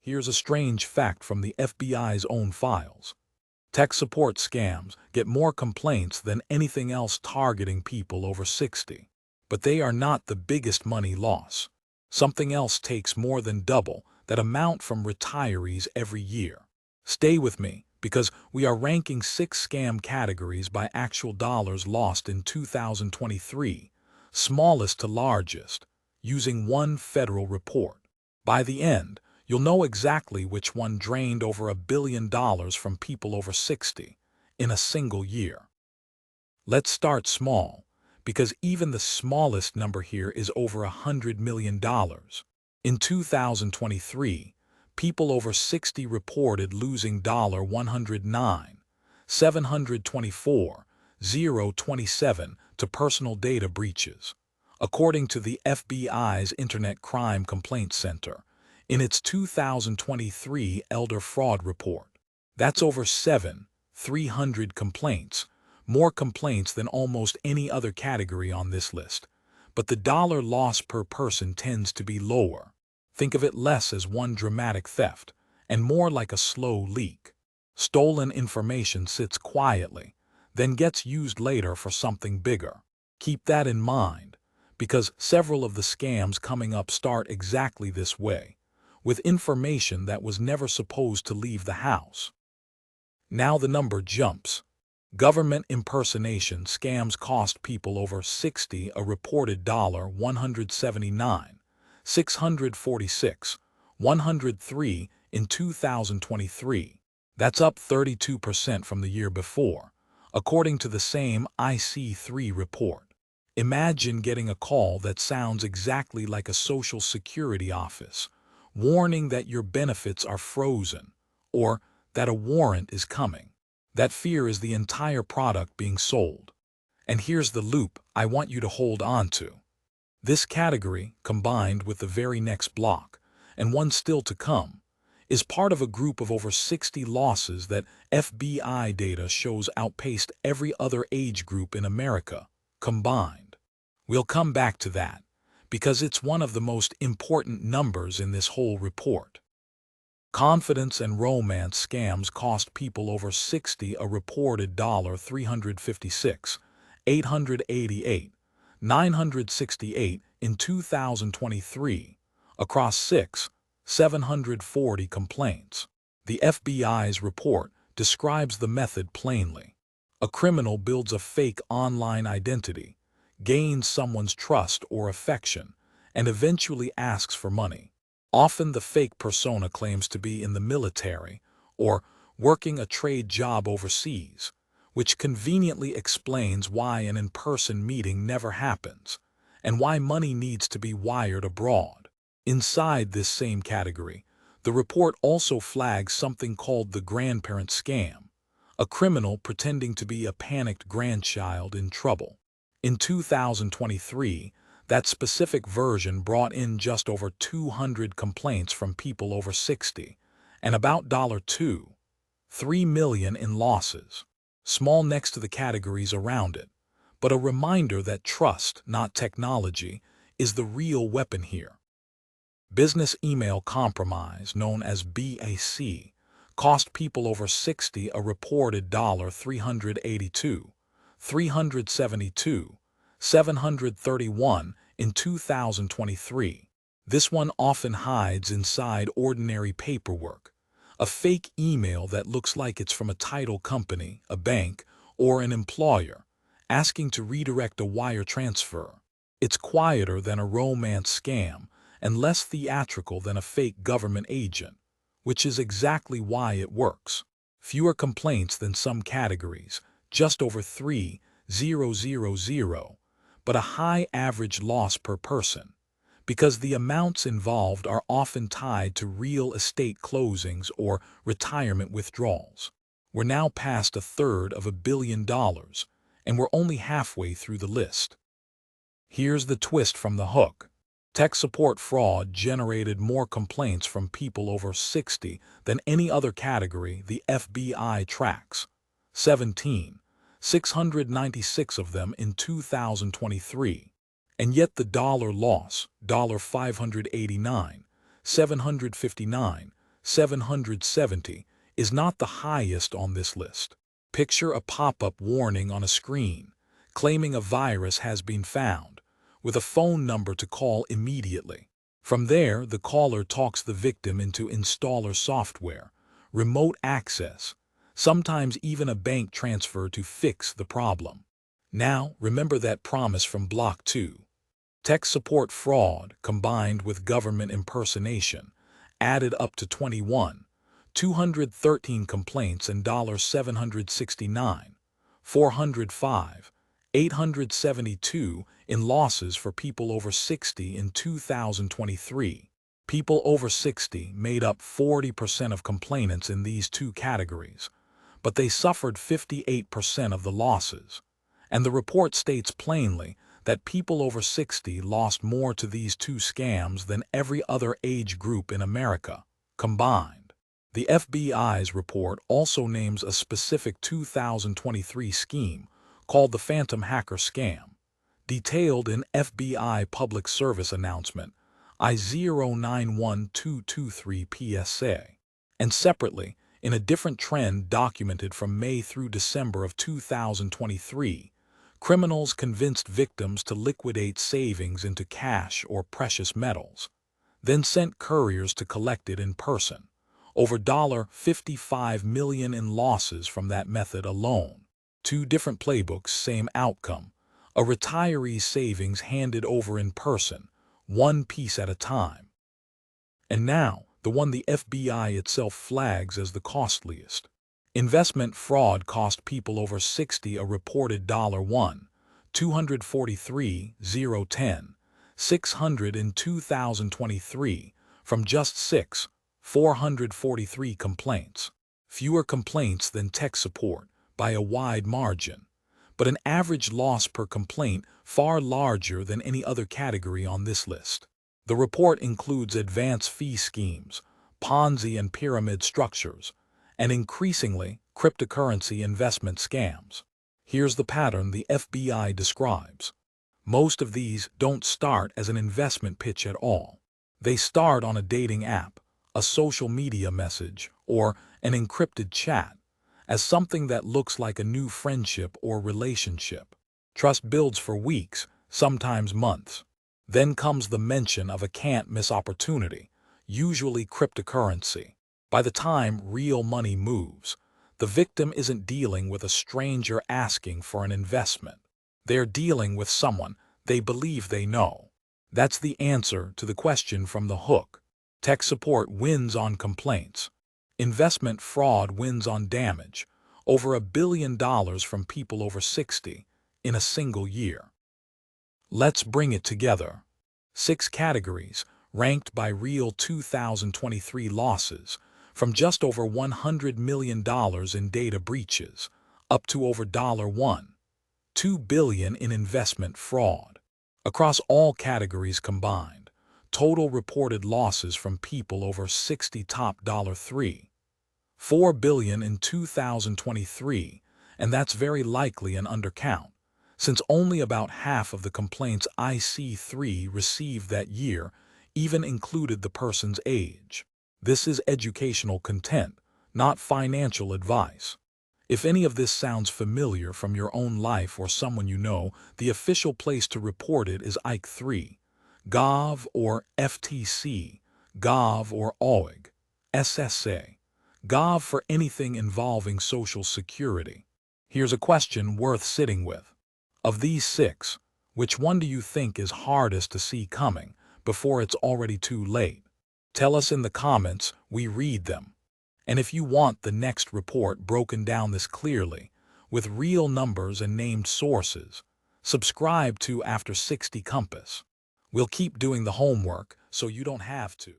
Here's a strange fact from the FBI's own files. Tech support scams get more complaints than anything else targeting people over 60. But they are not the biggest money loss. Something else takes more than double that amount from retirees every year. Stay with me, because we are ranking 6 scam categories by actual dollars lost in 2023, smallest to largest, using one federal report. By the end, you'll know exactly which one drained over $1 billion from people over 60 in a single year. Let's start small, because even the smallest number here is over $100 million. In 2023, people over 60 reported losing $109,724,027 to personal data breaches, according to the FBI's Internet Crime Complaint Center in its 2023 Elder Fraud Report. That's over 7,300 complaints, more complaints than almost any other category on this list. But the dollar loss per person tends to be lower. Think of it less as one dramatic theft, and more like a slow leak. Stolen information sits quietly, then gets used later for something bigger. Keep that in mind, because several of the scams coming up start exactly this way, with information that was never supposed to leave the house. Now the number jumps. Government impersonation scams cost people over 60 a reported $179,646,103 in 2023. That's up 32% from the year before, according to the same IC3 report. Imagine getting a call that sounds exactly like a Social Security office, warning that your benefits are frozen, or that a warrant is coming. That fear is the entire product being sold. And here's the loop I want you to hold on to. This category, combined with the very next block, and one still to come, is part of a group of over 60 losses that FBI data shows outpaced every other age group in America, combined. We'll come back to that, because it's one of the most important numbers in this whole report. Confidence and romance scams cost people over 60 a reported $356,888,968 in 2023, across 740 complaints. The FBI's report describes the method plainly. A criminal builds a fake online identity, gains someone's trust or affection, and eventually asks for money. Often the fake persona claims to be in the military or working a trade job overseas, which conveniently explains why an in-person meeting never happens and why money needs to be wired abroad. Inside this same category, the report also flags something called the grandparent scam, a criminal pretending to be a panicked grandchild in trouble. In 2023, that specific version brought in just over 200 complaints from people over 60, and about $3 million in losses. Small next to the categories around it, but a reminder that trust, not technology, is the real weapon here. Business email compromise, known as BAC, cost people over 60 a reported $382,372,731 in 2023. This one often hides inside ordinary paperwork, a fake email that looks like it's from a title company, a bank, or an employer, asking to redirect a wire transfer. It's quieter than a romance scam and less theatrical than a fake government agent, which is exactly why it works. Fewer complaints than some categories, just over 3,000, but a high average loss per person, because the amounts involved are often tied to real estate closings or retirement withdrawals. We're now past a third of $1 billion, and we're only halfway through the list. Here's the twist from the hook. Tech support fraud generated more complaints from people over 60 than any other category the FBI tracks. 696 of them in 2023. And yet the dollar loss, $589,759, $770, is not the highest on this list. Picture a pop-up warning on a screen, claiming a virus has been found, with a phone number to call immediately. From there, the caller talks the victim into installer software, remote access, sometimes even a bank transfer to fix the problem. Now, remember that promise from Block 2. Tech support fraud combined with government impersonation added up to 213 complaints and $769, 405, 872 in losses for people over 60 in 2023. People over 60 made up 40% of complainants in these two categories, but they suffered 58% of the losses. And the report states plainly that people over 60 lost more to these two scams than every other age group in America combined. The FBI's report also names a specific 2023 scheme called the Phantom Hacker Scam, detailed in FBI Public Service Announcement I091223 PSA, and separately in a different trend documented from May through December of 2023. Criminals convinced victims to liquidate savings into cash or precious metals, then sent couriers to collect it in person. Over $55 million in losses from that method alone. Two different playbooks, same outcome. A retiree's savings handed over in person, one piece at a time. And now, the one the FBI itself flags as the costliest. Investment fraud cost people over 60 a reported $243,010, 600 in 2023 from just 443 complaints. Fewer complaints than tech support by a wide margin, but an average loss per complaint far larger than any other category on this list. The report includes advance fee schemes, Ponzi and pyramid structures, and increasingly cryptocurrency investment scams. Here's the pattern the FBI describes. Most of these don't start as an investment pitch at all. They start on a dating app, a social media message, or an encrypted chat, as something that looks like a new friendship or relationship. Trust builds for weeks, sometimes months. Then comes the mention of a can't-miss opportunity, usually cryptocurrency. By the time real money moves, the victim isn't dealing with a stranger asking for an investment. They're dealing with someone they believe they know. That's the answer to the question from the hook. Tech support wins on complaints. Investment fraud wins on damage, over $1 billion from people over 60 in a single year. Let's bring it together. 6 categories, ranked by real 2023 losses, from just over $100 million in data breaches, up to over $2 billion in investment fraud. Across all categories combined, total reported losses from people over 60 top $3.4 billion in 2023, and that's very likely an undercount, since only about half of the complaints IC3 received that year even included the person's age. This is educational content, not financial advice. If any of this sounds familiar from your own life or someone you know, the official place to report it is IC3, Gov or FTC, Gov or OIG, SSA, Gov for anything involving Social Security. Here's a question worth sitting with. Of these 6, which one do you think is hardest to see coming before it's already too late? Tell us in the comments, we read them. And if you want the next report broken down this clearly, with real numbers and named sources, subscribe to After 60 Compass. We'll keep doing the homework so you don't have to.